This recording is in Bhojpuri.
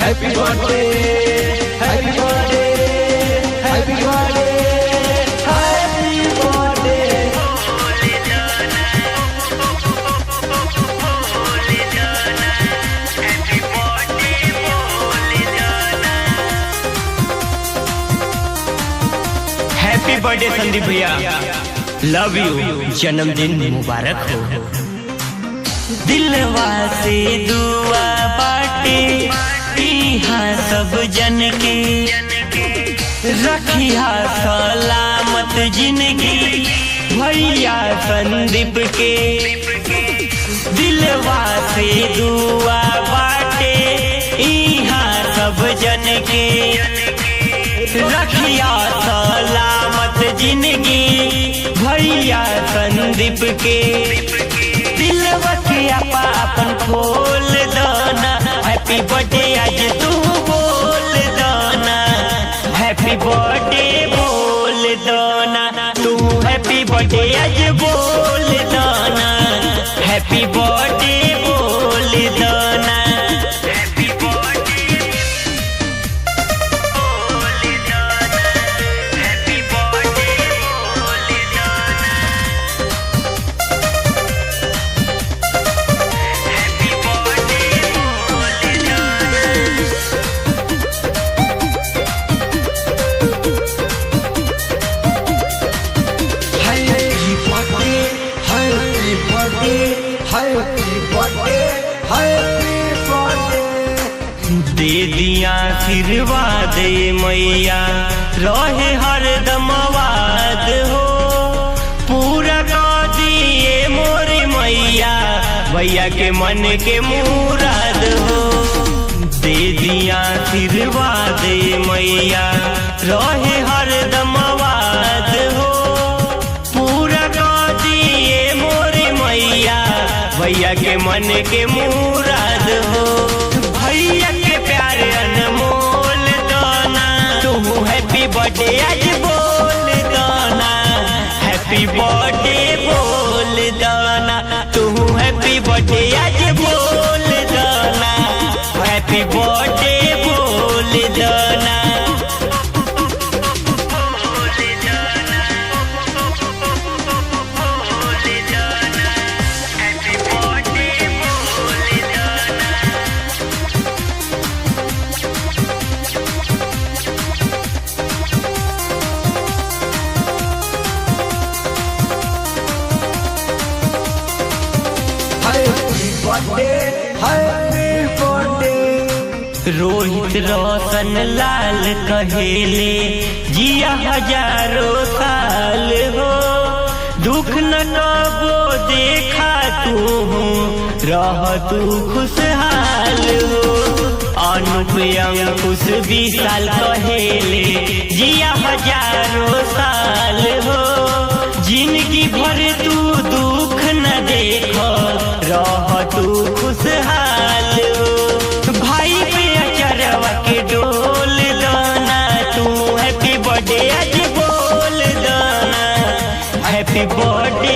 Happy birthday happy birthday happy birthday happy birthday. Happy birthday Sandeep भैया, लव यू, जन्मदिन मुबारक हो। दिलवा से दुआ बाटे इहाँ सब जन के, रखिया सलामत जिंदगी भैया संदीप के। दिलवा से दुआ बाटे इहाँ सब जन के, रखिया सलामत जिंदगी भैया संदीप के। दिलवा के अपन खोल दाना, हैप्पी बर्थडे आज तू बोल दाना, हैप्पी बर्थडे बोल दाना तू, हैप्पी बर्थडे आज बोल दाना, हैप्पी बर्थडे बोल दाना। दे दिया आशीर्वाद मैया, रहे हरदम आबाद हो, पूरा कर दिए मोरे मैया, भैया के मन के मुराद हो। दे दिया आशीर्वाद मैया, रहे हरदम आबाद हो, पूरा कर दिए मोरे मैया, भैया के मन के मुराद हो। भैया के प्यार अनमोल दाना, तू हैप्पी बर्थडे आज बोल दाना, हैप्पी बर्थडे बोल दाना तू, हैप्पी बर्थडे आज बोल दाना, हैप्पी बर्थडे बोल दाना। रोहित रोशन लाल कहेले जिया हजारों साल हो, दुख न कबो देखा तू रह तू खुशहाल हो। अनुप अंकुश विशाल कहेले जिया हजारों साल हो, जिंदगी भर तू दुख न देखो रह तू खुशहाल हो। भाई पे अचरवा के डोल दाना, तू हैप्पी बर्थडे आज बोल दाना, हैप्पी बर्थडे।